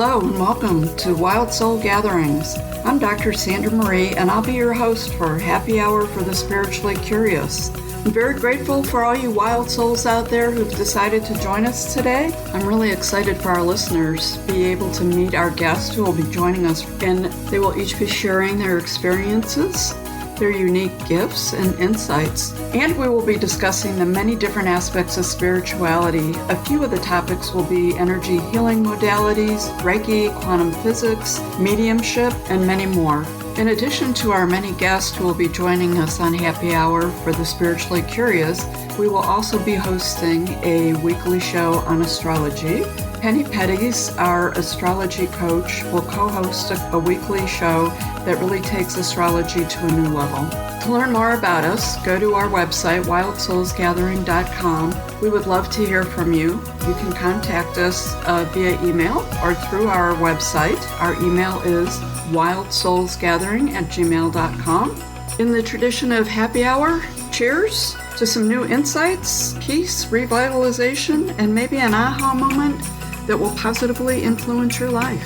Hello and welcome to Wild Soul Gatherings. I'm Dr. Sandra Marie and I'll be your host for Happy Hour for the Spiritually Curious. I'm very grateful for all you wild souls out there who've decided to join us today. I'm really excited for our listeners to be able to meet our guests who will be joining us, and they will each be sharing their experiences, their unique gifts and insights, and we will be discussing the many different aspects of spirituality. A few of the topics will be energy healing modalities, Reiki, quantum physics, mediumship, and many more. In addition to our many guests who will be joining us on Happy Hour for the Spiritually Curious, we will also be hosting a weekly show on astrology. Penny Petys, our astrology coach, will co-host a weekly show that really takes astrology to a new level. To learn more about us, go to our website, wildsoulsgathering.com. We would love to hear from you. You can contact us via email or through our website. Our email is wildsoulsgathering@gmail.com. In the tradition of Happy Hour, cheers to some new insights, peace, revitalization, and maybe an aha moment that will positively influence your life.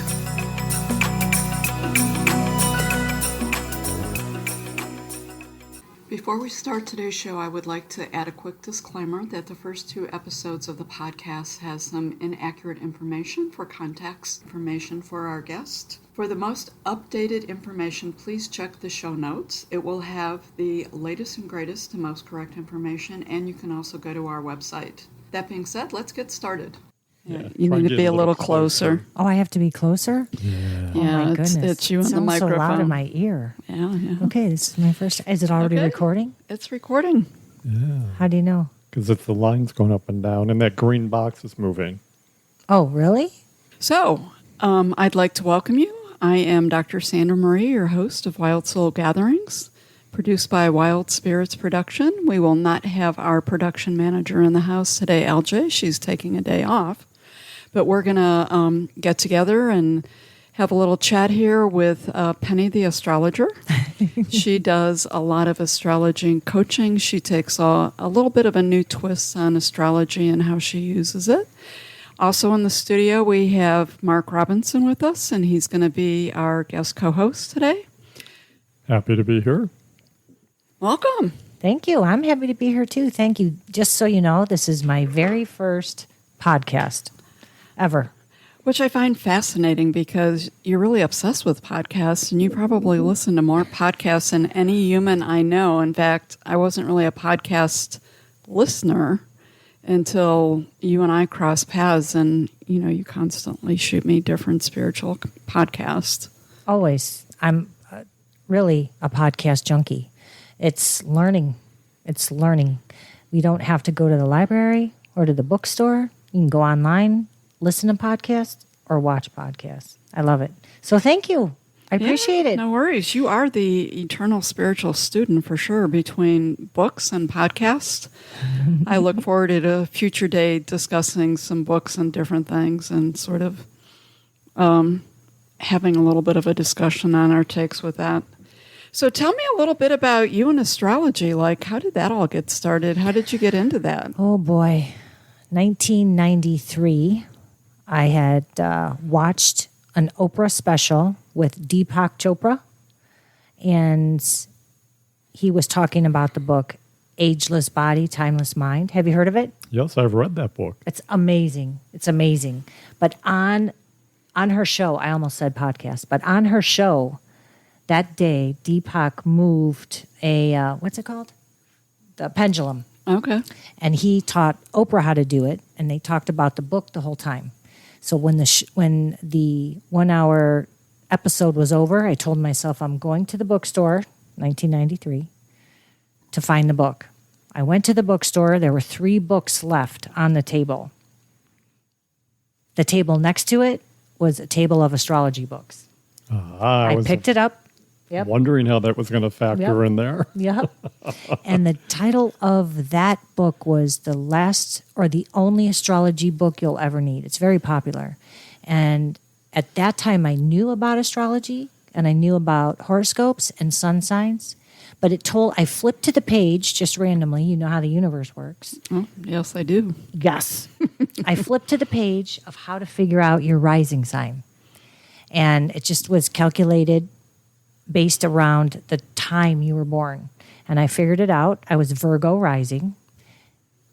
Before we start today's show, I would like to add a quick disclaimer that the first two episodes of the podcast has some inaccurate information for context information for our guest. For the most updated information, please check the show notes. It will have the latest and greatest and most correct information, and you can also go to our website. That being said, let's get started. Yeah, you need to be a little closer. Oh, I have to be closer? Yeah. Oh, my goodness. It's you and the microphone. It sounds so loud in my ear. Yeah. Okay, this is my first. Is it already recording? It's recording. Yeah. How do you know? Because it's the lines going up and down, and that green box is moving. Oh, really? So, I'd like to welcome you. I am Dr. Sandra Marie, your host of Wild Soul Gatherings, produced by Wild Spirits Production. We will not have our production manager in the house today, LJ. She's taking a day off. But we're going to get together and have a little chat here with Penny the Astrologer. She does a lot of astrology and coaching. She takes a little bit of a new twist on astrology and how she uses it. Also in the studio, we have Mark Robinson with us, and he's going to be our guest co-host today. Happy to be here. Welcome. Thank you. I'm happy to be here, too. Thank you. Just so you know, this is my very first podcast ever. Which I find fascinating because you're really obsessed with podcasts, and you probably listen to more podcasts than any human I know. In fact, I wasn't really a podcast listener until you and I crossed paths, and you constantly shoot me different spiritual podcasts. Always. I'm really a podcast junkie. It's learning. It's learning. We don't have to go to the library or to the bookstore. You can go online, listen to podcasts, or watch podcasts. I love it. So thank you. I appreciate it. No worries. You are the eternal spiritual student for sure between books and podcasts. I look forward to a future day discussing some books and different things and sort of having a little bit of a discussion on our takes with that. So tell me a little bit about you and astrology. Like, how did that all get started? How did you get into that? Oh, boy. 1993, I had watched an Oprah special with Deepak Chopra, and he was talking about the book Ageless Body, Timeless Mind. Have you heard of it? Yes, I've read that book. It's amazing. It's amazing. But on her show, I almost said podcast, but on her show that day, Deepak moved a, what's it called? The pendulum. Okay. And he taught Oprah how to do it, and they talked about the book the whole time. So when the 1 hour episode was over, I told myself I'm going to the bookstore, 1993, to find the book. I went to the bookstore. There were 3 books left on the table. The table next to it was a table of astrology books. I picked it up. Yep. Wondering how that was going to factor in there. Yep. And the title of that book was The Last or the Only Astrology Book You'll Ever Need. It's very popular. And at that time, I knew about astrology and I knew about horoscopes and sun signs. But I flipped to the page just randomly. You know how the universe works. Oh, yes, I do. Yes. I flipped to the page of how to figure out your rising sign. And it just was calculated based around the time you were born. And I figured it out. I was Virgo rising.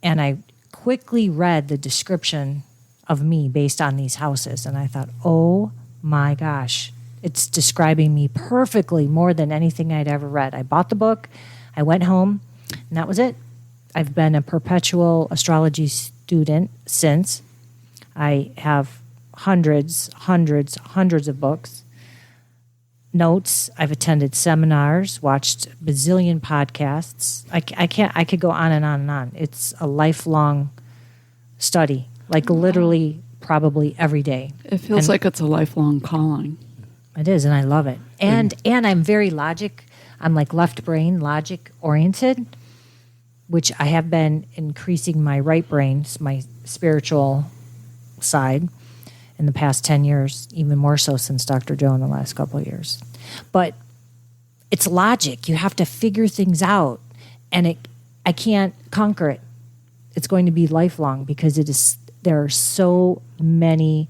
And I quickly read the description of me based on these houses. And I thought, oh my gosh, it's describing me perfectly, more than anything I'd ever read. I bought the book. I went home, and that was it. I've been a perpetual astrology student since. I have hundreds of books, notes. I've attended seminars, watched bazillion podcasts. I could go on and on and on. It's a lifelong study, like literally probably every day. It feels like it's a lifelong calling. It is, and I love it. And I'm very I'm like left brain, logic oriented, which I have been increasing my right brain, my spiritual side, in the past 10 years, even more so since Dr. Joe in the last couple of years. But it's logic. You have to figure things out, and I can't conquer it. It's going to be lifelong because there are so many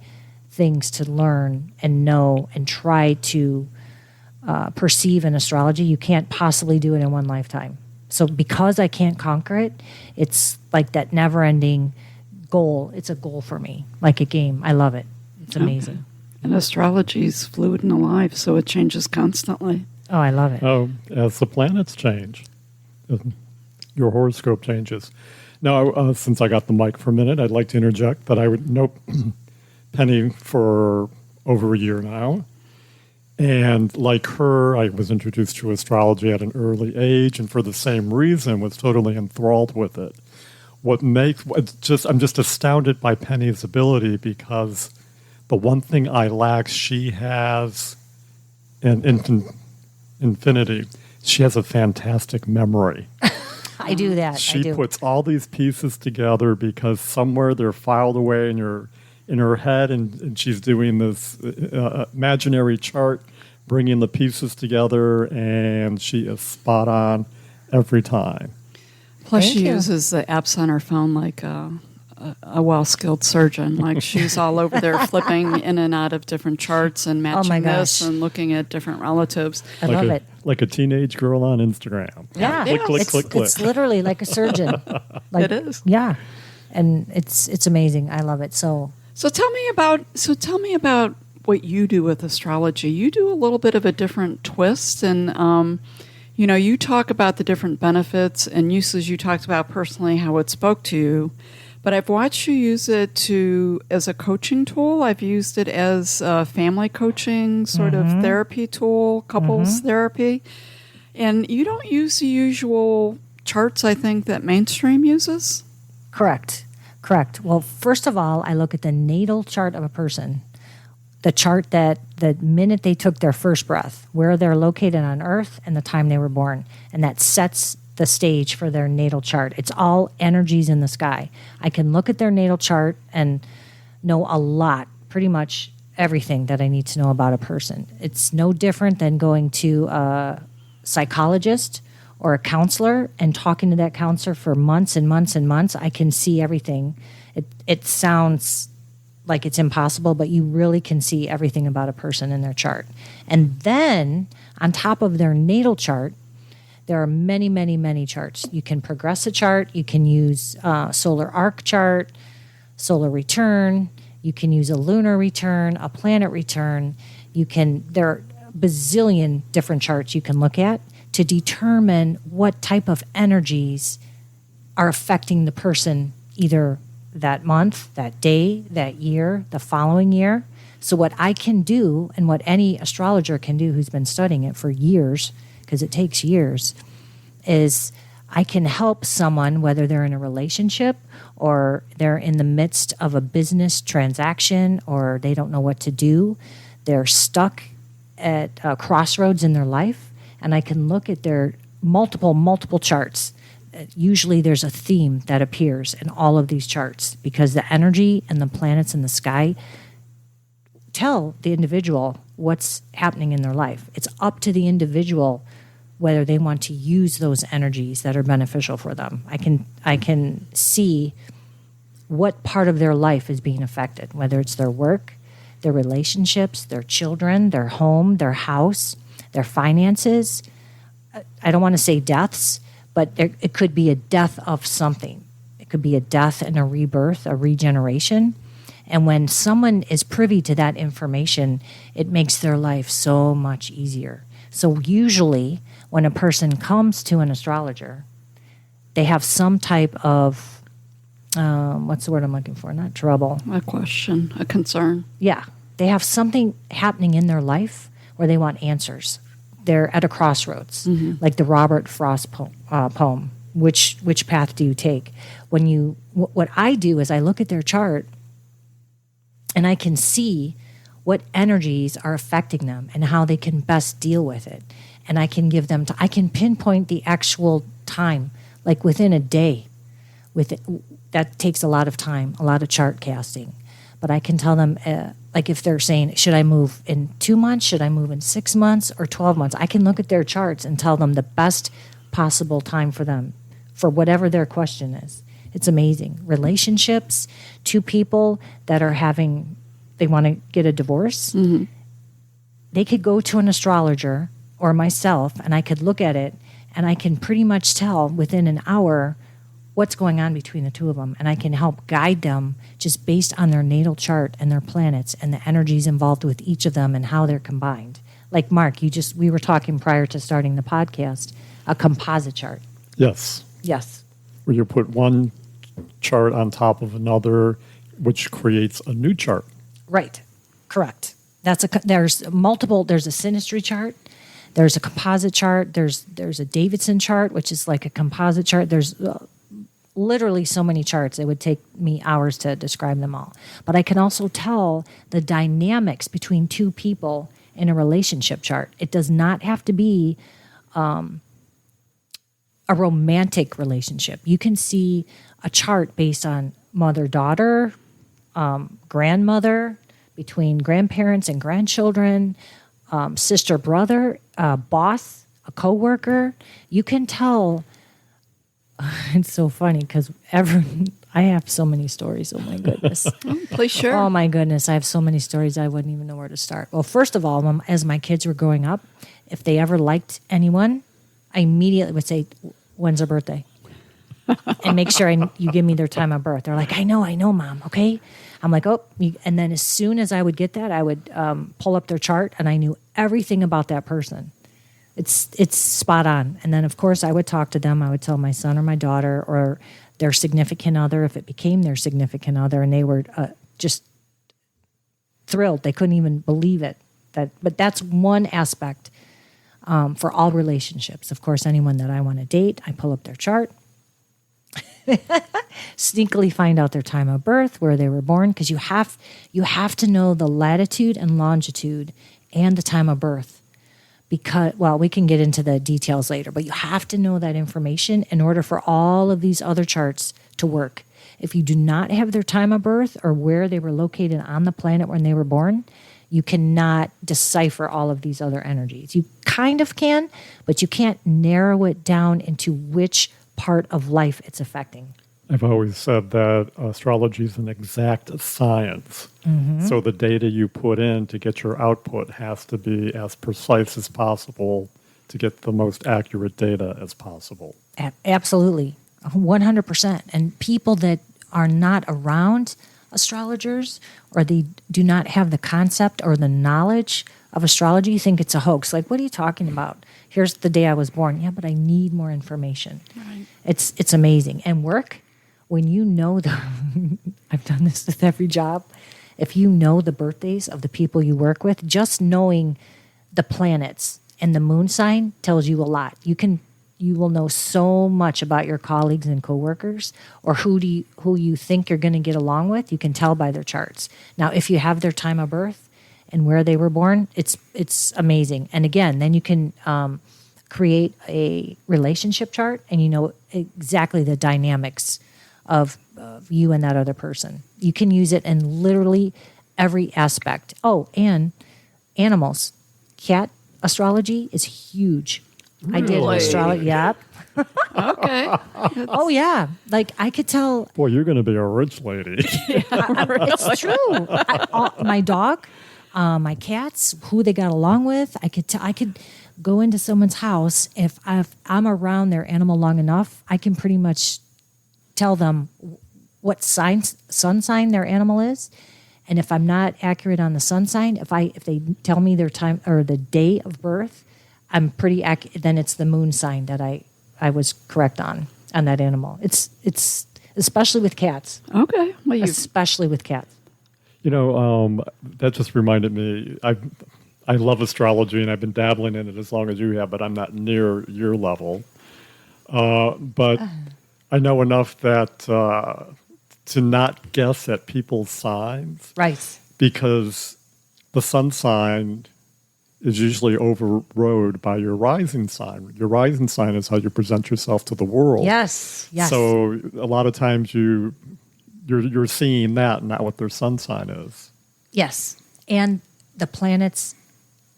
things to learn and know and try to perceive in astrology. You can't possibly do it in one lifetime. So because I can't conquer it, it's like that never-ending goal. It's a goal for me, like a game. I love it. It's amazing. Okay. And astrology is fluid and alive, so it changes constantly. Oh, I love it. Oh, as the planets change, your horoscope changes. Now, since I got the mic for a minute, I'd like to interject that I would know Penny for over a year now. And like her, I was introduced to astrology at an early age, and for the same reason was totally enthralled with it. I'm just astounded by Penny's ability, because the one thing I lack, she has in infinity. She has a fantastic memory. I do that. She puts all these pieces together because somewhere they're filed away in her head, and she's doing this imaginary chart, bringing the pieces together, and she is spot on every time. Plus, she uses the apps on her phone like a well-skilled surgeon. Like, she's all over there flipping in and out of different charts and matching this and looking at different relatives. I love it. Like a teenage girl on Instagram. Yeah. Click. It's literally like a surgeon. Like, it is. Yeah. And it's amazing. I love it. So tell me about what you do with astrology. You do a little bit of a different twist, and you talk about the different benefits and uses. You talked about personally how it spoke to you, but I've watched you use it as a coaching tool. I've used it as a family coaching sort of therapy tool, couples therapy, and you don't use the usual charts, I think, that mainstream uses. Correct. Well, first of all, I look at the natal chart of a person, the chart that the minute they took their first breath, where they're located on Earth and the time they were born. And that sets the stage for their natal chart. It's all energies in the sky. I can look at their natal chart and know a lot, pretty much everything that I need to know about a person. It's no different than going to a psychologist or a counselor and talking to that counselor for months and months and months. I can see everything. It sounds like it's impossible, but you really can see everything about a person in their chart. And then on top of their natal chart, there are many, many, many charts. You can progress a chart. You can use solar arc chart, solar return. You can use a lunar return, a planet return. There are a bazillion different charts you can look at to determine what type of energies are affecting the person either that month, that day, that year, the following year. So what I can do, and what any astrologer can do who's been studying it for years, because it takes years, is I can help someone, whether they're in a relationship or they're in the midst of a business transaction or they don't know what to do. They're stuck at a crossroads in their life, and I can look at their multiple charts. Usually there's a theme that appears in all of these charts because the energy and the planets in the sky tell the individual what's happening in their life. It's up to the individual whether they want to use those energies that are beneficial for them. I can see what part of their life is being affected, whether it's their work, their relationships, their children, their home, their house, their finances. I don't want to say deaths, but it could be a death of something. It could be a death and a rebirth, a regeneration. And when someone is privy to that information, it makes their life so much easier. So usually when a person comes to an astrologer, they have some type of, what's the word I'm looking for? Not trouble. A question, a concern. Yeah. They have something happening in their life where they want answers. They're at a crossroads, like the Robert Frost poem. Which path do you take? What I do is I look at their chart and I can see what energies are affecting them and how they can best deal with it. And I can give them, I can pinpoint the actual time, like within a day. That takes a lot of time, a lot of chart casting. But I can tell them, like if they're saying, should I move in 2 months? Should I move in 6 months or 12 months? I can look at their charts and tell them the best possible time for them, for whatever their question is. It's amazing. Relationships, 2 people that are they want to get a divorce. They could go to an astrologer or myself, and I could look at it, and I can pretty much tell within an hour what's going on between the 2 of them, and I can help guide them just based on their natal chart and their planets and the energies involved with each of them and how they're combined. Like Mark, we were talking prior to starting the podcast, a composite chart. Yes. Yes. Where you put one chart on top of another, which creates a new chart. Right. Correct. There's multiple. There's a synastry chart. There's a composite chart. There's a Davidson chart, which is like a composite chart. There's literally so many charts. It would take me hours to describe them all. But I can also tell the dynamics between 2 people in a relationship chart. It does not have to be a romantic relationship. You can see a chart based on mother-daughter, grandmother, between grandparents and grandchildren, sister-brother, boss, a coworker. You can tell. It's so funny because I have so many stories. Oh, my goodness. Please share. Oh, my goodness. I have so many stories I wouldn't even know where to start. Well, first of all, as my kids were growing up, if they ever liked anyone, I immediately would say, when's their birthday? And make sure you give me their time of birth. They're like, I know, Mom, okay? I'm like, and then as soon as I would get that, I would pull up their chart, and I knew everything about that person. It's spot on. And then, of course, I would talk to them. I would tell my son or my daughter or their significant other, if it became their significant other, and they were just thrilled. They couldn't even believe it. But that's one aspect for all relationships. Of course, anyone that I want to date, I pull up their chart, sneakily find out their time of birth, where they were born, because you have to know the latitude and longitude and the time of birth. Because, well, we can get into the details later, but you have to know that information in order for all of these other charts to work. If you do not have their time of birth or where they were located on the planet when they were born, you cannot decipher all of these other energies. You kind of can, but you can't narrow it down into which part of life it's affecting. I've always said that astrology is an exact science. So the data you put in to get your output has to be as precise as possible to get the most accurate data as possible. Absolutely, 100%. And people that are not around astrologers, or they do not have the concept or the knowledge of astrology, think it's a hoax. Like, what are you talking about? Here's the day I was born. Yeah, but I need more information. Right. It's amazing. And work, when you know I've done this with every job. If you know the birthdays of the people you work with, just knowing the planets and the moon sign tells you a lot. You will know so much about your colleagues and coworkers, or who you think you're going to get along with. You can tell by their charts. Now, if you have their time of birth and where they were born, it's amazing. And again, then you can create a relationship chart, and you know exactly the dynamics of you and that other person. You can use it in literally every aspect. Oh, and animals. Cat astrology is huge. I did Really? astrology. Yep. Okay. Oh yeah. Like I could tell. Boy, you're going to be a rich lady. It's true. My dog, my cats, who they got along with. I could go into someone's house if I'm around their animal long enough. I can pretty much tell them what sun sign their animal is, and if I'm not accurate on the sun sign, if they tell me their time or the day of birth, I'm pretty accurate. Then it's the moon sign that I was correct on that animal. It's especially with cats. Okay. Well, you Especially with cats. That just reminded me. I love astrology, and I've been dabbling in it as long as you have, but I'm not near your level. But I know enough that to not guess at people's signs, Right. because the sun sign is usually overrode by your rising sign. Your rising sign is how you present yourself to the world. Yes. So a lot of times you're seeing that, not what their sun sign is. Yes. And the planets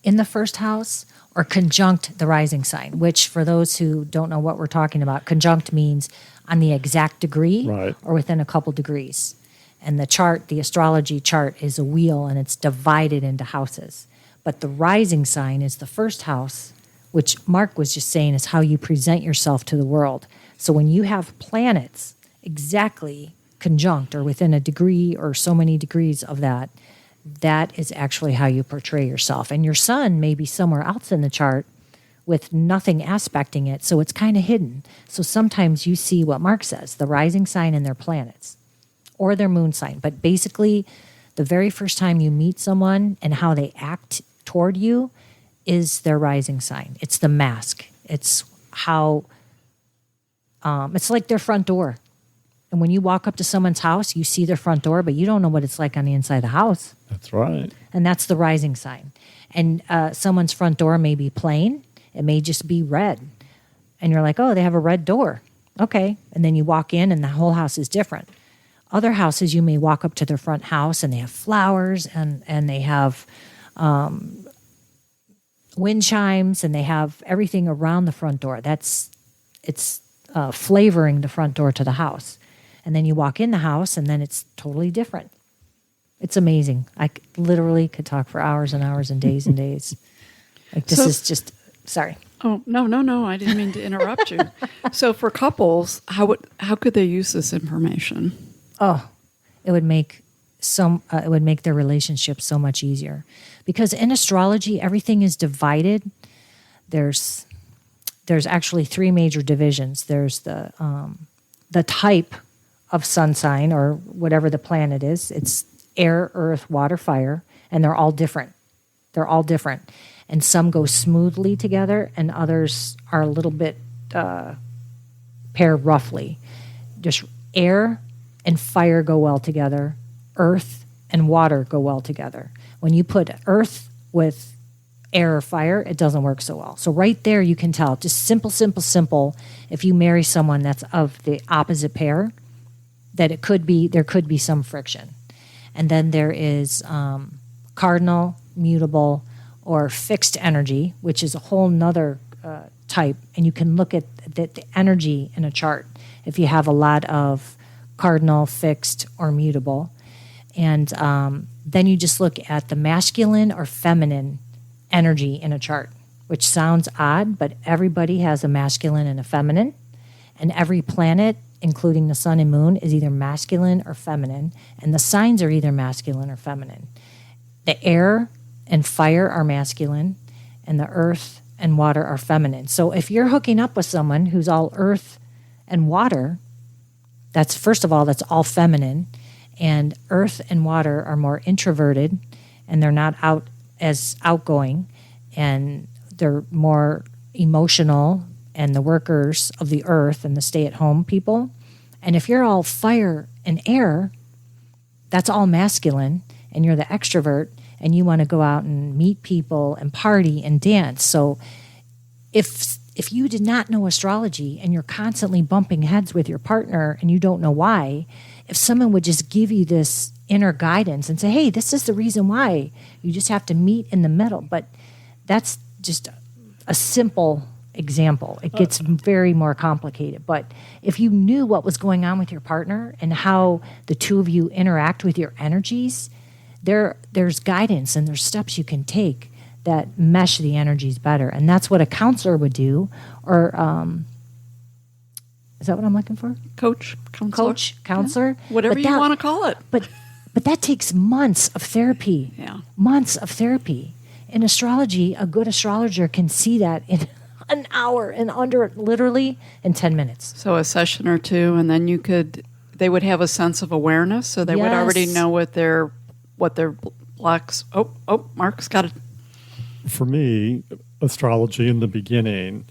in the first house or conjunct the rising sign, which for those who don't know what we're talking about, conjunct means on the exact degree Right. or within a couple degrees. And the astrology chart is a wheel and it's divided into houses. But the rising sign is the first house, which Mark was just saying is how you present yourself to the world. So when you have planets exactly conjunct or within a degree or so many degrees of that, that is actually how you portray yourself. And your sun may be somewhere else in the chart with nothing aspecting it, so it's kind of hidden. So sometimes you see what Mark says, the rising sign and their planets or their moon sign. But basically, the very first time you meet someone and how they act toward you is their rising sign. It's the mask. It's how, it's like their front door. And when you walk up to someone's house, you see their front door, but you don't know what it's like on the inside of the house. That's right. And that's the rising sign. And someone's front door may be plain. It may just be red. And you're like, oh, they have a red door. Okay. And then you walk in and the whole house is different. Other houses, you may walk up to their front house and they have flowers and they have wind chimes and they have everything around the front door. It's flavoring the front door to the house. And then you walk in the house and then it's totally different. It's amazing. I literally could talk for hours and hours and days and days. Like this is just, sorry. Oh, no. I didn't mean to interrupt you. So for couples, how could they use this information? Oh, it would make their relationship so much easier. Because in astrology, everything is divided. There's actually three major divisions. There's the type of sun sign or whatever the planet is. It's air, earth, water, fire, and they're all different. And some go smoothly together and others are a little bit paired roughly. Just air and fire go well together. Earth and water go well together. When you put earth with air or fire, it doesn't work so well. So right there you can tell, just simple, if you marry someone that's of the opposite pair, that there could be some friction. And then there is cardinal, mutable, or fixed energy, which is a whole nother type. And you can look at the energy in a chart if you have a lot of cardinal, fixed, or mutable. And then you just look at the masculine or feminine energy in a chart, which sounds odd, but everybody has a masculine and a feminine. And every planet, including the sun and moon, is either masculine or feminine. And the signs are either masculine or feminine. The air and fire are masculine, and the earth and water are feminine. So if you're hooking up with someone who's all earth and water, that's all feminine. And earth and water are more introverted, and they're not as outgoing, and they're more emotional, and the workers of the earth and the stay-at-home people. And if you're all fire and air, that's all masculine, and you're the extrovert, and you want to go out and meet people and party and dance. So if you did not know astrology and you're constantly bumping heads with your partner and you don't know why, if someone would just give you this inner guidance and say, hey, this is the reason why, you just have to meet in the middle. But that's just a simple example. It gets very more complicated. But if you knew what was going on with your partner and how the two of you interact with your energies, there's guidance and there's steps you can take that mesh the energies better. And that's what a counselor would do. Or is that what I'm looking for? Coach, counselor. Yeah. Whatever you want to call it. But that takes months of therapy. Yeah. Months of therapy. In astrology, a good astrologer can see that in an hour and under, literally in 10 minutes. So a session or two, and then they would have a sense of awareness, so they would already know what their blocks. Oh, Mark's got it. For me, astrology in the beginning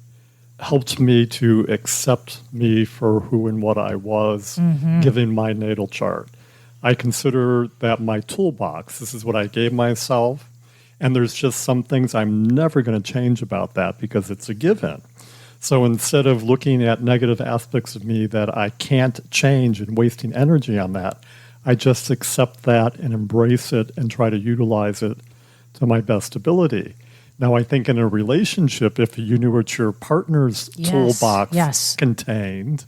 helped me to accept me for who and what I was, given my natal chart. I consider that my toolbox. This is what I gave myself. And there's just some things I'm never going to change about that because it's a given. So instead of looking at negative aspects of me that I can't change and wasting energy on that, I just accept that and embrace it and try to utilize it to my best ability. Now, I think in a relationship, if you knew what your partner's toolbox contained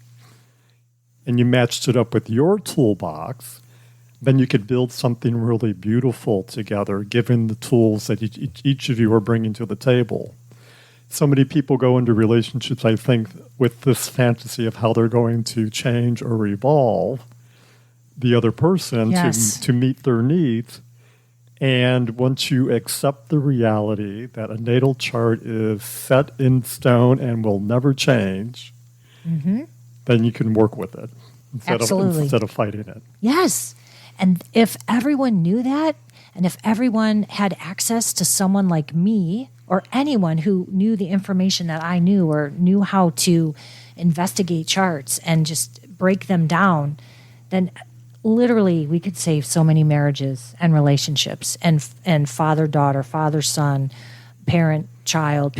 and you matched it up with your toolbox, then you could build something really beautiful together, given the tools that each of you are bringing to the table. So many people go into relationships, I think, with this fantasy of how they're going to change or evolve the other person to meet their needs. And once you accept the reality that a natal chart is set in stone and will never change, then you can work with it instead of fighting it. Yes. And if everyone knew that, and if everyone had access to someone like me or anyone who knew the information that I knew or knew how to investigate charts and just break them down, then literally we could save so many marriages and relationships and father-daughter, father-son, parent-child,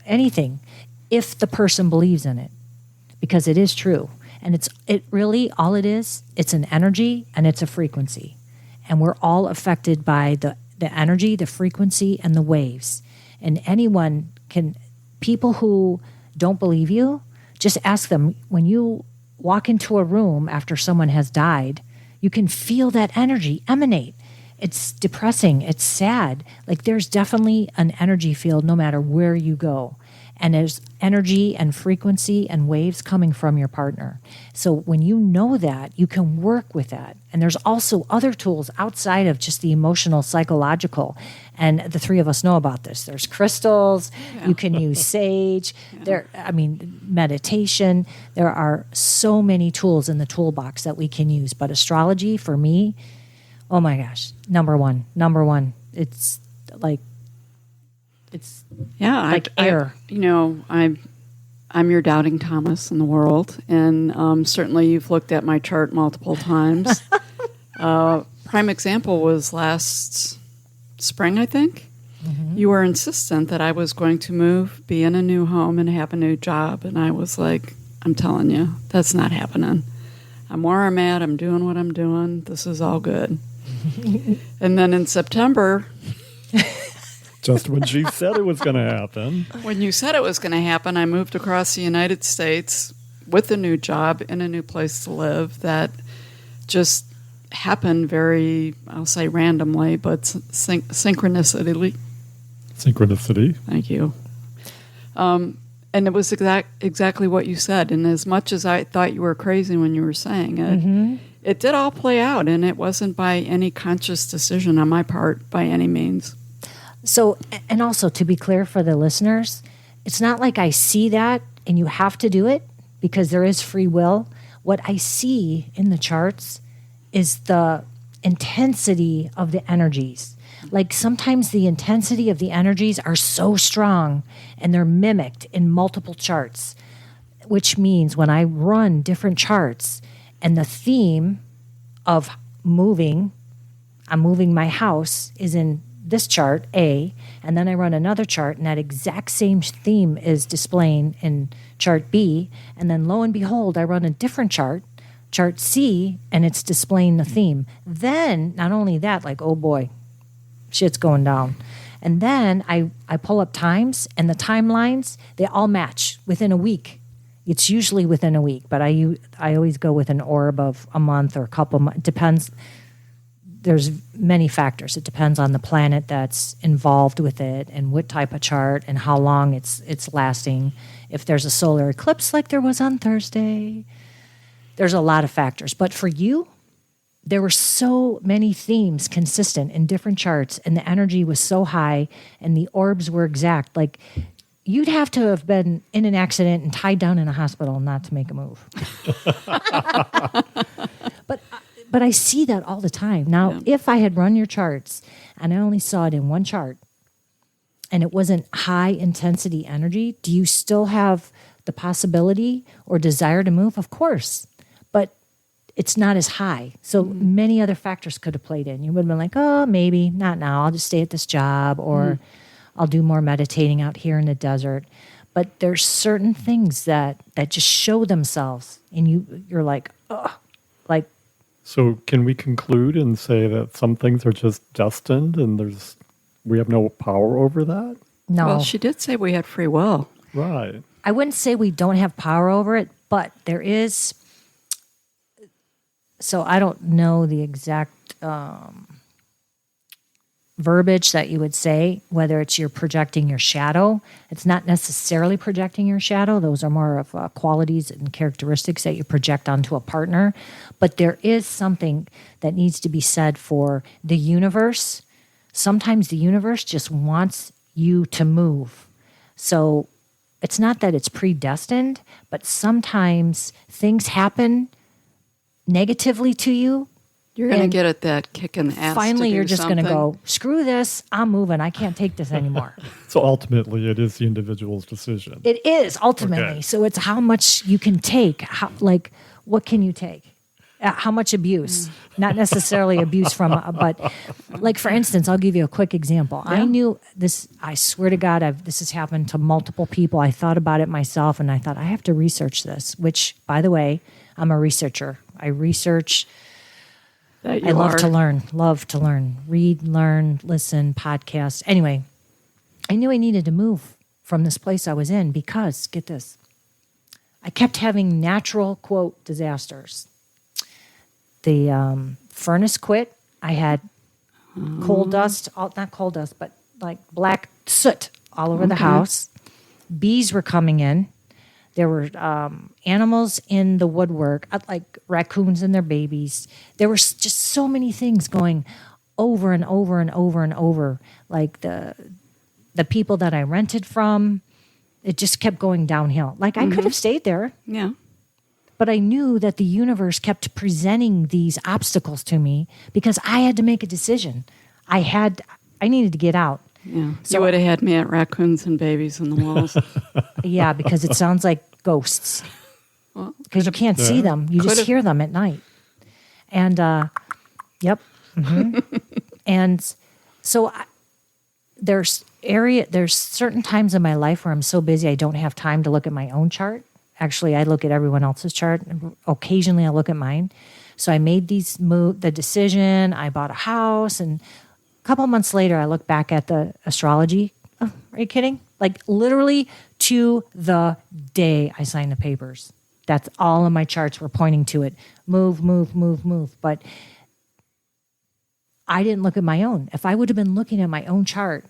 anything, if the person believes in it, because it is true. And it really, all it is, it's an energy and it's a frequency. And we're all affected by the energy, the frequency, and the waves. And people who don't believe you, just ask them, when you walk into a room after someone has died, you can feel that energy emanate. It's depressing, it's sad. Like there's definitely an energy field no matter where you go. And there's energy and frequency and waves coming from your partner. So when you know that, you can work with that. And there's also other tools outside of just the emotional, psychological. And the three of us know about this. There's crystals. Yeah. You can use sage. Yeah. Meditation. There are so many tools in the toolbox that we can use. But astrology, for me, oh my gosh, number one. It's like... It's like air. I'm your doubting Thomas in the world, and certainly you've looked at my chart multiple times. Prime example was last spring, I think. Mm-hmm. You were insistent that I was going to move, be in a new home, and have a new job, and I was like, I'm telling you, that's not happening. I'm where I'm at. I'm doing what I'm doing. This is all good. And then in September... Just when she said it was going to happen. When you said it was going to happen, I moved across the United States with a new job in a new place to live that just happened very, I'll say randomly, but synchronicity. Synchronicity. Thank you. And it was exactly what you said. And as much as I thought you were crazy when you were saying it, it did all play out, and it wasn't by any conscious decision on my part by any means. So, and also to be clear for the listeners, it's not like I see that and you have to do it because there is free will. What I see in the charts is the intensity of the energies. Like sometimes the intensity of the energies are so strong and they're mimicked in multiple charts, which means when I run different charts and the theme of I'm moving my house is in this chart, A, and then I run another chart, and that exact same theme is displaying in chart B, and then lo and behold, I run a different chart, chart C, and it's displaying the theme. Then, not only that, like, oh boy, shit's going down. And then I pull up times, and the timelines, they all match within a week. It's usually within a week, but I always go with an orb of a month or a couple months. It depends. There's many factors. It depends on the planet that's involved with it and what type of chart and how long it's lasting. If there's a solar eclipse like there was on Thursday, there's a lot of factors. But for you, there were so many themes consistent in different charts, and the energy was so high, and the orbs were exact. Like, you'd have to have been in an accident and tied down in a hospital not to make a move. But I see that all the time. Now, if I had run your charts and I only saw it in one chart and it wasn't high intensity energy, do you still have the possibility or desire to move? Of course. But it's not as high. So many other factors could have played in. You would have been like, oh, maybe not now. I'll just stay at this job, or I'll do more meditating out here in the desert. But there's certain things that just show themselves, and you're like, oh, like. So can we conclude and say that some things are just destined and we have no power over that? No. Well, she did say we had free will. Right. I wouldn't say we don't have power over it, but there is. So I don't know the exact verbiage that you would say, whether it's you're projecting your shadow. It's not necessarily projecting your shadow. Those are more of qualities and characteristics that you project onto a partner. But there is something that needs to be said for the universe. Sometimes the universe just wants you to move. So it's not that it's predestined, but sometimes things happen negatively to you. You're going to get at that kick in the ass. Finally, to do you're just going to something. go, screw this, I'm moving. I can't take this anymore. So ultimately, it is the individual's decision. It is, ultimately. Okay. So it's how much you can take. What can you take? How much abuse? Not necessarily abuse from, but like, for instance, I'll give you a quick example. Yeah. I knew this, I swear to God, this has happened to multiple people. I thought about it myself, and I thought, I have to research this, which, by the way, I'm a researcher. I research. I love to learn, read, learn, listen, podcast. Anyway, I knew I needed to move from this place I was in because, get this, I kept having natural, quote, disasters. The furnace quit. I had coal dust, not coal dust, but like black soot all over the house. Bees were coming in. There were animals in the woodwork, like raccoons and their babies. There were just so many things going over and over and over and over. Like the people that I rented from, it just kept going downhill. Like I could have stayed there. Yeah. But I knew that the universe kept presenting these obstacles to me because I had to make a decision. I needed to get out. Yeah. So you would have had me at raccoons and babies on the walls. Yeah, because it sounds like ghosts. Well, Because you can't see them. You just hear them at night. And, yep. And so there's certain times in my life where I'm so busy I don't have time to look at my own chart. Actually, I look at everyone else's chart. Occasionally, I look at mine. So I made the decision. I bought a house, and a couple of months later, I look back at the astrology. Oh, are you kidding? Like literally to the day I signed the papers. That's all of my charts were pointing to it. Move, move, move, move. But I didn't look at my own. If I would have been looking at my own chart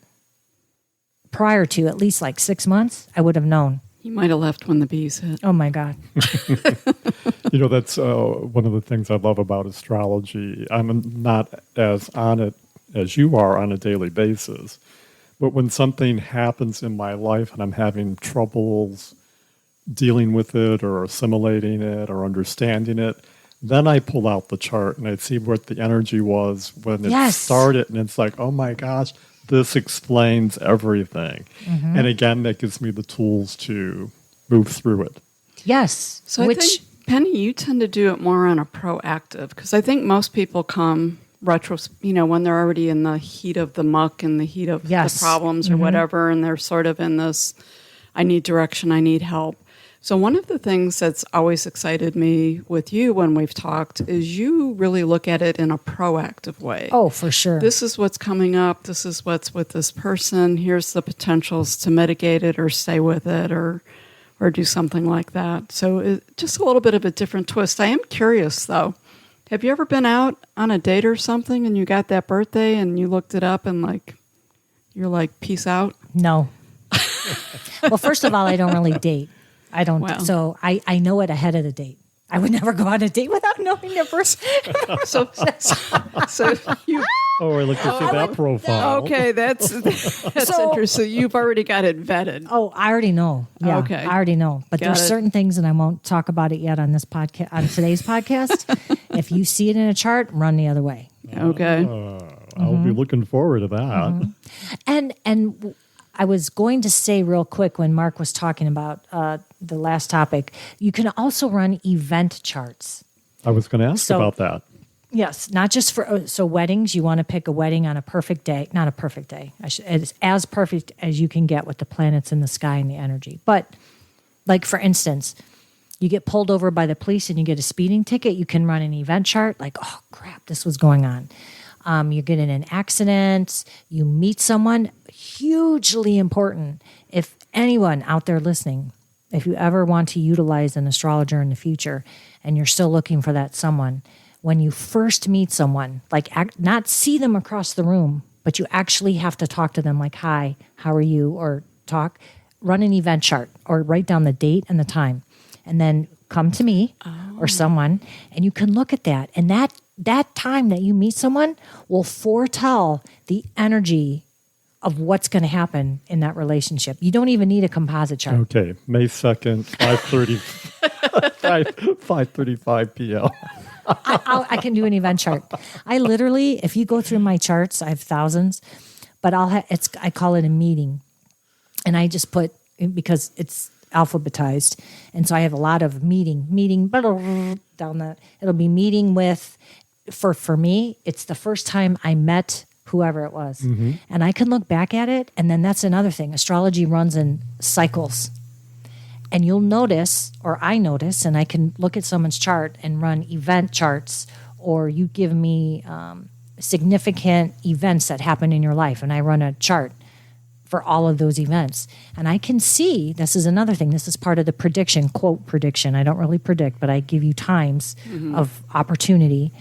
prior to at least like 6 months, I would have known. You might have left when the bees hit. Oh my God. That's one of the things I love about astrology. I'm not as on it as you are on a daily basis. But when something happens in my life and I'm having troubles dealing with it or assimilating it or understanding it, then I pull out the chart and I see what the energy was when it started. And it's like, oh my gosh, this explains everything. And again, that gives me the tools to move through it. Yes. So I think, Penny, you tend to do it more on a proactive, because I think most people come when they're already in the heat of the muck and the heat of the problems or whatever, and they're sort of in this, I need direction, I need help. So one of the things that's always excited me with you when we've talked is you really look at it in a proactive way. Oh, for sure. This is what's coming up. This is what's with this person. Here's the potentials to mitigate it or stay with it or do something like that. So just a little bit of a different twist. I am curious, though. Have you ever been out on a date or something and you got that birthday and you looked it up and you're like, peace out? No. Well, first of all, I don't really date. I don't. Wow. So I know it ahead of the date. I would never go on a date without knowing the person. So you. Oh, I like to see that profile. Okay, that's interesting. You've already got it vetted. Oh, I already know. Yeah, Okay. I already know. But there's certain things, and I won't talk about it yet on this podcast. On today's podcast, if you see it in a chart, run the other way. Okay. I'll be looking forward to that. And I was going to say real quick when Mark was talking about the last topic, you can also run event charts. I was going to ask about that. Yes, not just for weddings. You want to pick a wedding on a perfect day, not a perfect day. It's as perfect as you can get with the planets in the sky and the energy. But like for instance, you get pulled over by the police and you get a speeding ticket. You can run an event chart. Like, oh crap, this was going on. You get in an accident. You meet someone. Hugely important. If anyone out there listening, if you ever want to utilize an astrologer in the future, and you're still looking for that someone. When you first meet someone, not see them across the room, but you actually have to talk to them like, hi, how are you? Or run an event chart or write down the date and the time. And then come to me or someone and you can look at that. And that time that you meet someone will foretell the energy of what's going to happen in that relationship. You don't even need a composite chart. Okay, May 2nd, 5:35 p.m. I can do an event chart. I literally, if you go through my charts, I have thousands, but I call it a meeting. And I just put, because it's alphabetized. And so I have a lot of meeting down that. It'll be meeting with, for me, it's the first time I met whoever it was. Mm-hmm. And I can look back at it. And then that's another thing. Astrology runs in cycles. And you'll notice, or I notice, and I can look at someone's chart and run event charts, or you give me significant events that happen in your life, and I run a chart for all of those events. And I can see, this is another thing, this is part of the prediction, quote prediction. I don't really predict, but I give you times of opportunity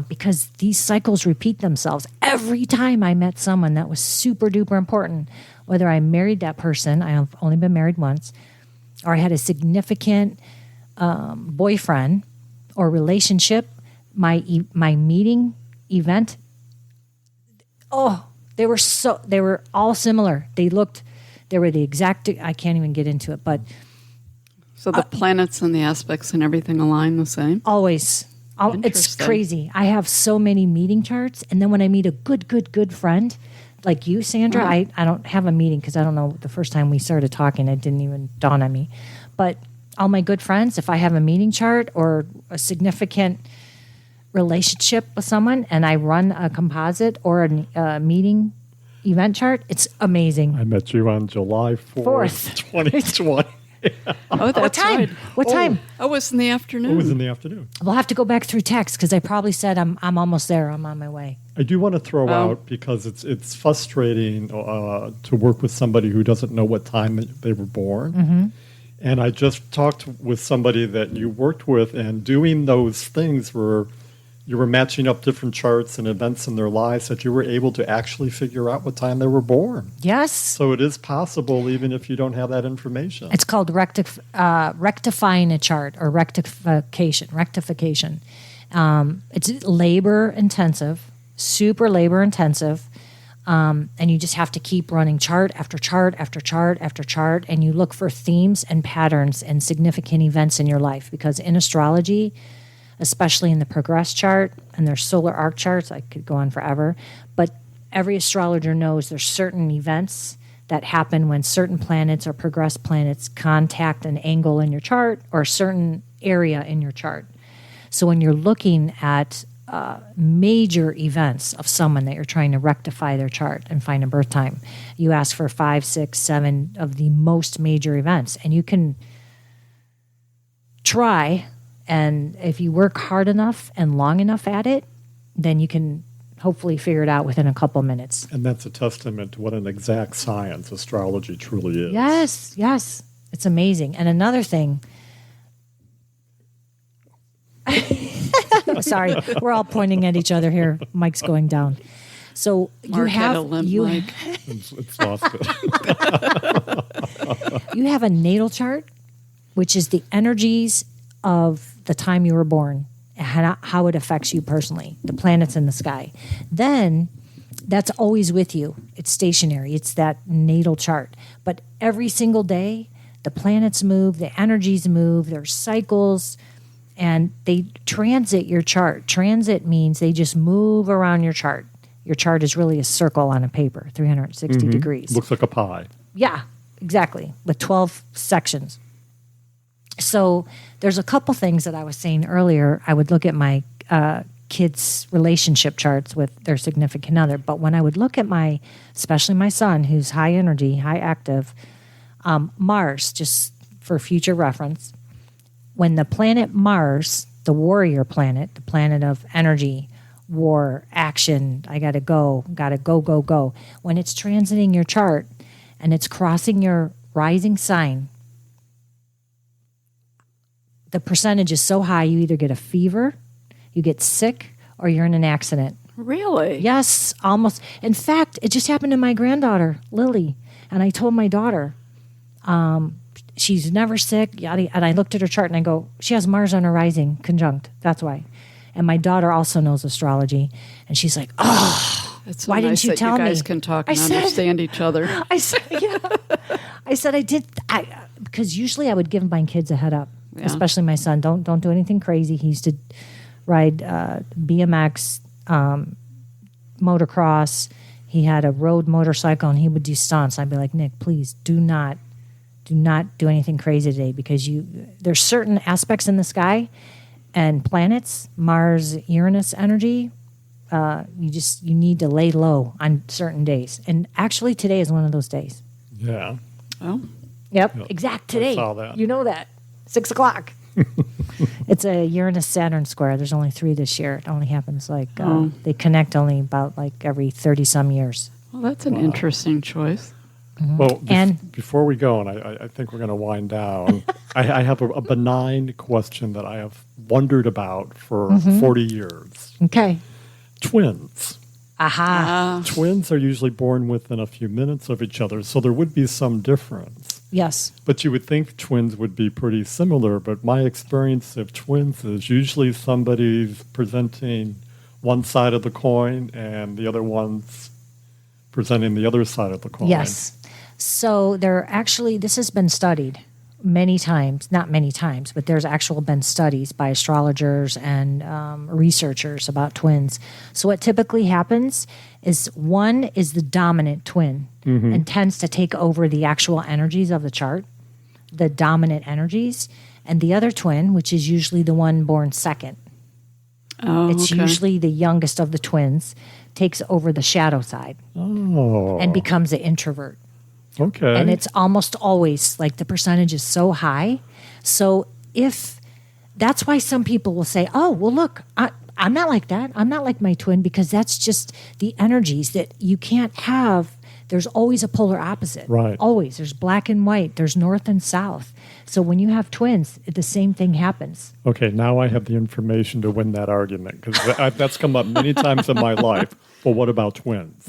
because these cycles repeat themselves. Every time I met someone that was super duper important, whether I married that person, I have only been married once, or I had a significant boyfriend or relationship, my meeting event, they were all similar. They were the exact, I can't even get into it, but. So the planets and the aspects and everything align the same? Always. It's crazy. I have so many meeting charts. And then when I meet a good friend, like you, Sandra, I don't have a meeting because I don't know, the first time we started talking, it didn't even dawn on me. But all my good friends, if I have a meeting chart or a significant relationship with someone and I run a composite or a meeting event chart, it's amazing. I met you on July 4th. 2020. Oh, that's what time? right. What time? Oh, it was in the afternoon. It was in the afternoon. We'll have to go back through text because I probably said I'm almost there. I'm on my way. I do want to throw out, because it's frustrating to work with somebody who doesn't know what time they were born. Mm-hmm. And I just talked with somebody that you worked with, and doing those things where you were matching up different charts and events in their lives that you were able to actually figure out what time they were born. Yes. So it is possible even if you don't have that information. It's called rectifying a chart or rectification. It's labor intensive, super labor intensive. And you just have to keep running chart after chart after chart after chart. And you look for themes and patterns and significant events in your life. Because in astrology, especially in the progress chart and their solar arc charts, I could go on forever, but every astrologer knows there's certain events that happen when certain planets or progress planets contact an angle in your chart or a certain area in your chart. So when you're looking at major events of someone that you're trying to rectify their chart and find a birth time, you ask for 5, 6, 7 of the most major events, and you can try, and if you work hard enough and long enough at it, then you can hopefully figure it out within a couple minutes. And that's a testament to what an exact science astrology truly is. Yes. It's amazing. And another thing, sorry, we're all pointing at each other here. Mike's going down. So Mark had a limp mic. It's lost it. You have a natal chart, which is the energies of the time you were born, how it affects you personally, the planets in the sky. Then that's always with you. It's stationary. It's that natal chart. But every single day, the planets move, the energies move, there's cycles, and they transit your chart. Transit means they just move around your chart. Your chart is really a circle on a paper, 360 degrees. Looks like a pie. Yeah, exactly, with 12 sections. So there's a couple things that I was saying earlier. I would look at my kids' relationship charts with their significant other. But when I would look at especially my son, who's high energy, high active, Mars, just for future reference, when the planet Mars, the warrior planet, the planet of energy, war, action, I gotta go, go. When it's transiting your chart and it's crossing your rising sign, the percentage is so high you either get a fever, you get sick, or you're in an accident. Really? Yes, almost. In fact, it just happened to my granddaughter, Lily. And I told my daughter, she's never sick, yada, and I looked at her chart and I go, she has Mars on her rising conjunct. That's why. And my daughter also knows astrology. And she's like, oh, It's so why nice didn't you that tell you guys me? can talk I and said- understand each other. I said, yeah. I said, because usually I would give my kids a head up, Yeah. especially my son. Don't do anything crazy. He used to ride BMX, motocross. He had a road motorcycle, and he would do stunts. I'd be like, Nick, please do not do anything crazy today, because there's certain aspects in the sky and planets, Mars, Uranus energy. You need to lay low on certain days, and actually today is one of those days. Yeah. Oh, Yep, exact today. I saw that. You know that. 6:00. It's a Uranus-Saturn square. There's only 3 this year. It only happens they connect only about every 30-some years. well, that's an interesting choice. Well, And- before we go, and I think we're going to wind down, I have a benign question that I have wondered about for 40 years. Okay. Twins. Aha. Twins are usually born within a few minutes of each other, so there would be some difference. Yes. But you would think twins would be pretty similar, but my experience of twins is usually somebody's presenting one side of the coin and the other one's presenting the other side of the coin. Yes. So this has been studied many times, not many times, but there's been studies by astrologers and researchers about twins. So what typically happens is one is the dominant twin and tends to take over the actual energies of the chart, the dominant energies, and the other twin, which is usually the one born second. Oh, It's okay. usually the youngest of the twins, takes over the shadow side Oh. and becomes an introvert. Okay. And it's almost always the percentage is so high. So that's why some people will say, oh, well, look, I'm not like that. I'm not like my twin, because that's just the energies that you can't have. There's always a polar opposite. Right. Always. There's black and white. There's north and south. So when you have twins, the same thing happens. Okay, now I have the information to win that argument, because that's come up many times in my life. Well, what about twins?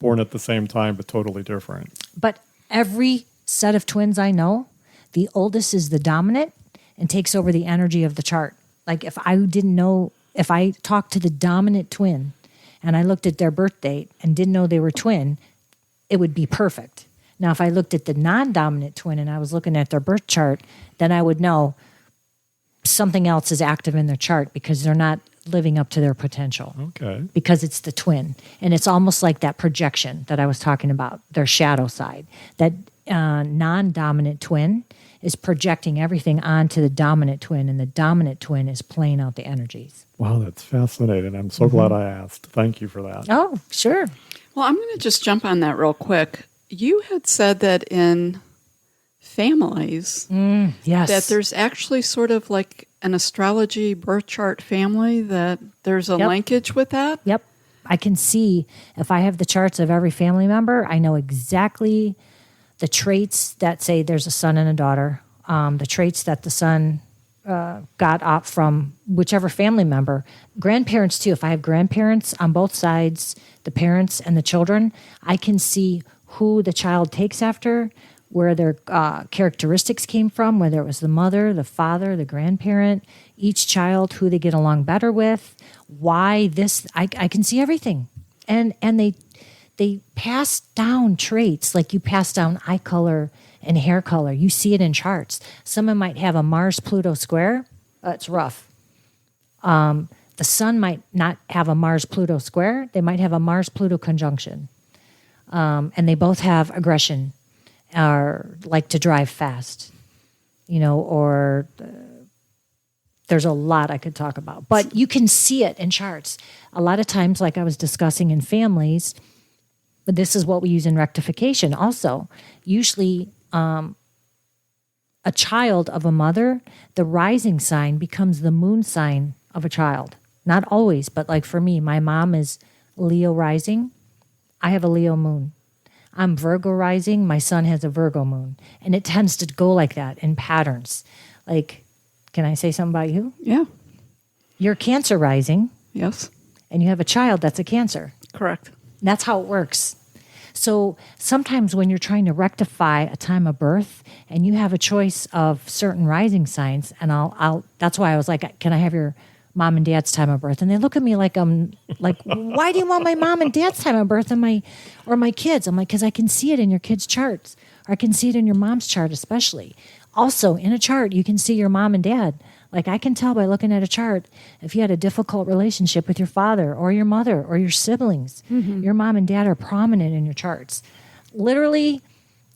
Born at the same time, but totally different. But every set of twins I know, the oldest is the dominant and takes over the energy of the chart. If I talked to the dominant twin and I looked at their birth date and didn't know they were twin, it would be perfect. Now, if I looked at the non-dominant twin and I was looking at their birth chart, then I would know something else is active in their chart, because they're not living up to their potential. Okay. Because it's the twin. And it's almost like that projection that I was talking about, their shadow side. That non-dominant twin is projecting everything onto the dominant twin, and the dominant twin is playing out the energies. Wow, that's fascinating. I'm so glad I asked. Thank you for that. Oh, sure. Well, I'm going to just jump on that real quick. You had said that in families, Yes. that there's actually sort of like an astrology birth chart family, that there's a Yep. linkage with that? Yep. I can see if I have the charts of every family member, I know exactly the traits that say there's a son and a daughter, the traits that the son got up from whichever family member. Grandparents, too. If I have grandparents on both sides, the parents and the children, I can see who the child takes after, where their characteristics came from, whether it was the mother, the father, the grandparent, each child, who they get along better with, why this. I can see everything. And they pass down traits like you pass down eye color and hair color. You see it in charts. Someone might have a Mars-Pluto square. It's rough. The sun might not have a Mars-Pluto square. They might have a Mars-Pluto conjunction. And they both have aggression or like to drive fast, or there's a lot I could talk about. But you can see it in charts. A lot of times, like I was discussing in families, but this is what we use in rectification also. Usually, a child of a mother, the rising sign becomes the moon sign of a child. Not always, but like for me, my mom is Leo rising. I have a Leo moon. I'm Virgo rising. My son has a Virgo moon. And it tends to go like that in patterns. Like, can I say something about you? Yeah. You're Cancer rising, Yes. and you have a child that's a Cancer. Correct. That's how it works. So sometimes when you're trying to rectify a time of birth and you have a choice of certain rising signs, and I'll that's why I was like, can I have your mom and dad's time of birth? And they look at me like I'm like, why do you want my mom and dad's time of birth and my kids? I'm like, because I can see it in your kids' charts, or I can see it in your mom's chart especially. Also, in a chart, you can see your mom and dad. Like I can tell by looking at a chart if you had a difficult relationship with your father or your mother or your siblings. Mm-hmm. Your mom and dad are prominent in your charts. Literally,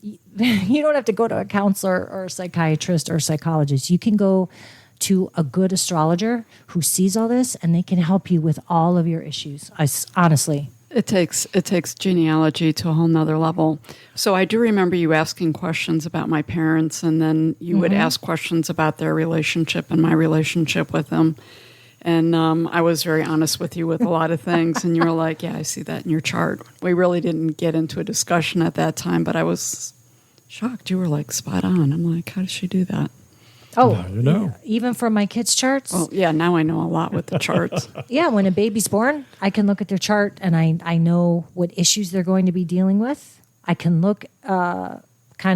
you don't have to go to a counselor or a psychiatrist or a psychologist. You can go to a good astrologer who sees all this, and they can help you with all of your issues. Honestly. It takes genealogy to a whole nother level. So I do remember you asking questions about my parents, and then you would ask questions about their relationship and my relationship with them. And I was very honest with you with a lot of things, and you were like, yeah, I see that in your chart. We really didn't get into a discussion at that time, but I was shocked. You were like spot on. I'm like, how does she do that? Oh, Now you know. Even for my kids' charts? Well, yeah, now I know a lot with the charts. Yeah, when a baby's born, I can look at their chart and I know what issues they're going to be dealing with. I can look kind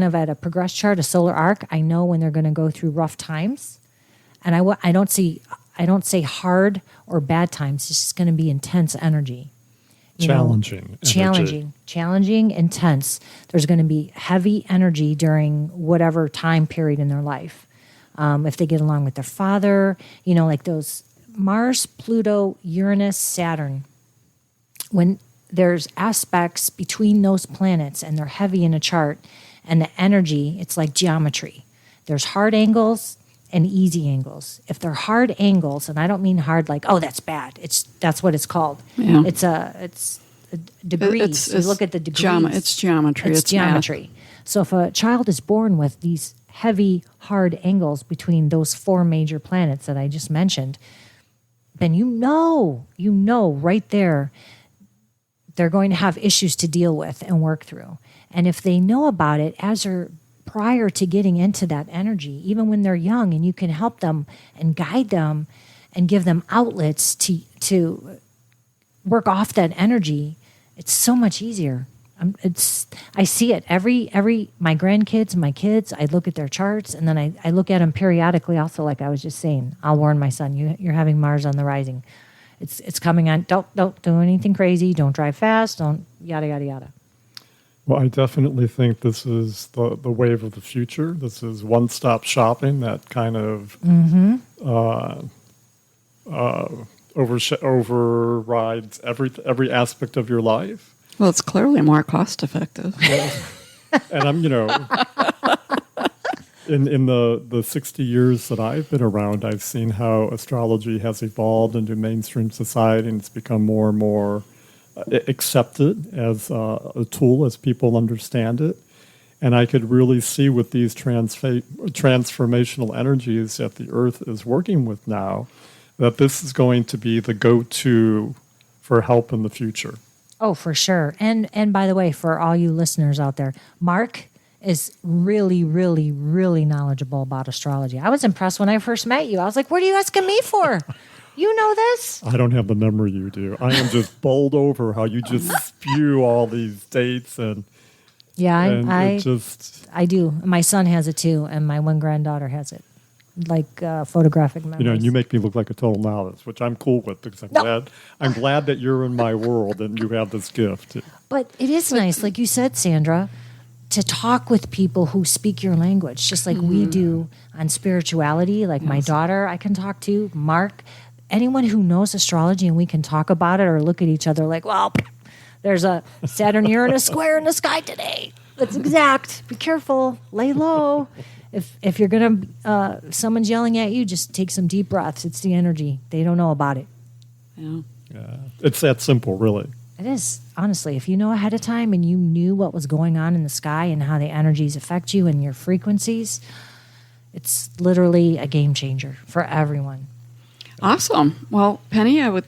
of at a progress chart, a solar arc. I know when they're going to go through rough times. And I don't say hard or bad times. It's just going to be intense energy. Challenging. Challenging, intense. There's going to be heavy energy during whatever time period in their life. If they get along with their father, like those Mars, Pluto, Uranus, Saturn, when there's aspects between those planets and they're heavy in a chart and the energy, it's like geometry. There's hard angles and easy angles. If they're hard angles, and I don't mean hard like, oh, that's bad. That's what it's called. Yeah. It's a degrees. You look at the degrees. It's geometry. It's geometry. Math. So if a child is born with these heavy, hard angles between those four major planets that I just mentioned, then you know right there they're going to have issues to deal with and work through. And if they know about it prior to getting into that energy, even when they're young, and you can help them and guide them and give them outlets to work off that energy, it's so much easier. I see it every my grandkids, my kids. I look at their charts, and then I look at them periodically. Also, like I was just saying, I'll warn my son, you're having Mars on the rising. It's coming on. Don't do anything crazy. Don't drive fast. Don't yada yada yada. Well, I definitely think this is the wave of the future. This is one-stop shopping that kind of overrides every aspect of your life. Well, it's clearly more cost effective. And I'm, in the 60 years that I've been around, I've seen how astrology has evolved into mainstream society, and it's become more and more accepted as a tool as people understand it. And I could really see with these transformational energies that the Earth is working with now, that this is going to be the go-to for help in the future. Oh, for sure. And by the way, for all you listeners out there, Mark is really, really, really knowledgeable about astrology. I was impressed when I first met you. I was like, what are you asking me for? You know this? I don't have the memory you do. I am just bowled over how you just spew all these dates and I I do. My son has it too, and my one granddaughter has it. Like photographic memories. And you make me look like a total novice, which I'm cool with because I'm glad that you're in my world and you have this gift. But it is nice, like you said, Sandra, to talk with people who speak your language, just like we do on spirituality. Like my daughter, I can talk to, Mark, anyone who knows astrology, and we can talk about it or look at each other like, well, there's a Saturn-Uranus square in the sky today. That's exact. Be careful. Lay low. If you're going to, someone's yelling at you, just take some deep breaths. It's the energy. They don't know about it. Yeah. It's that simple, really. It is, honestly. If you know ahead of time and you knew what was going on in the sky and how the energies affect you and your frequencies, it's literally a game changer for everyone. Awesome. Well, Penny, I would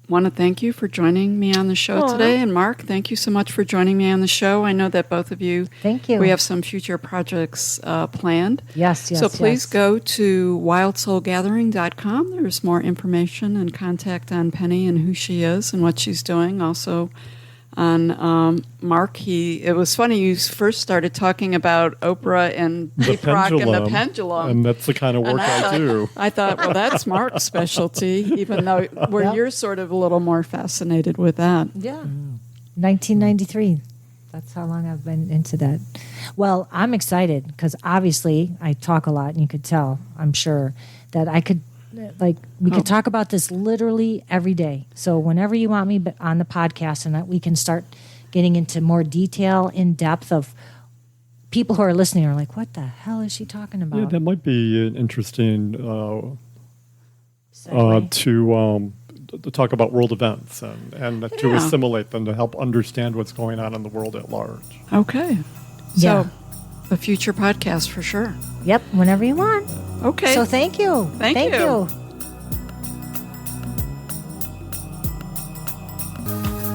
want to thank you for joining me on the show today. And Mark, thank you so much for joining me on the show. I know that both of you, thank you. We have some future projects planned. Yes. So please go to wildsoulgathering.com. There's more information and contact on Penny and who she is and what she's doing. Also on Mark, it was funny, you first started talking about Oprah and Deep Rock and the pendulum. And that's the kind of work I do. I thought, well, that's Mark's specialty, even though you're sort of a little more fascinated with that. Yeah. 1993. That's how long I've been into that. Well, I'm excited because obviously I talk a lot, and you could tell, I'm sure, that I could, we could talk about this literally every day. So whenever you want me on the podcast, and we can start getting into more detail, in depth of people who are listening are like, what the hell is she talking about? Yeah, that might be interesting to talk about world events and to assimilate them, to help understand what's going on in the world at large. Okay. So a future podcast for sure. Yep, whenever you want. Okay. So thank you. Thank you.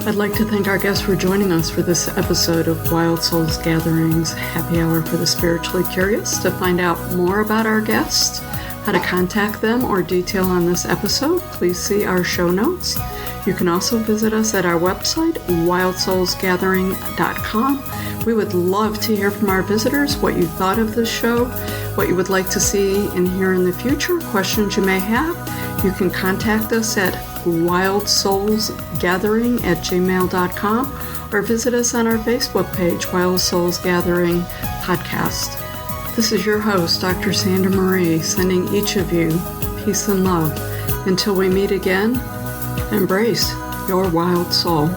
I'd like to thank our guests for joining us for this episode of Wild Souls Gatherings Happy Hour for the Spiritually Curious. To find out more about our guests, how to contact them, or detail on this episode, please see our show notes. You can also visit us at our website, wildsoulsgathering.com. We would love to hear from our visitors what you thought of this show, what you would like to see and hear in the future, questions you may have. You can contact us at wildsoulsgathering@gmail.com or visit us on our Facebook page, Wild Souls Gathering Podcast. This is your host, Dr. Sandra Marie, sending each of you peace and love. Until we meet again, embrace your wild soul.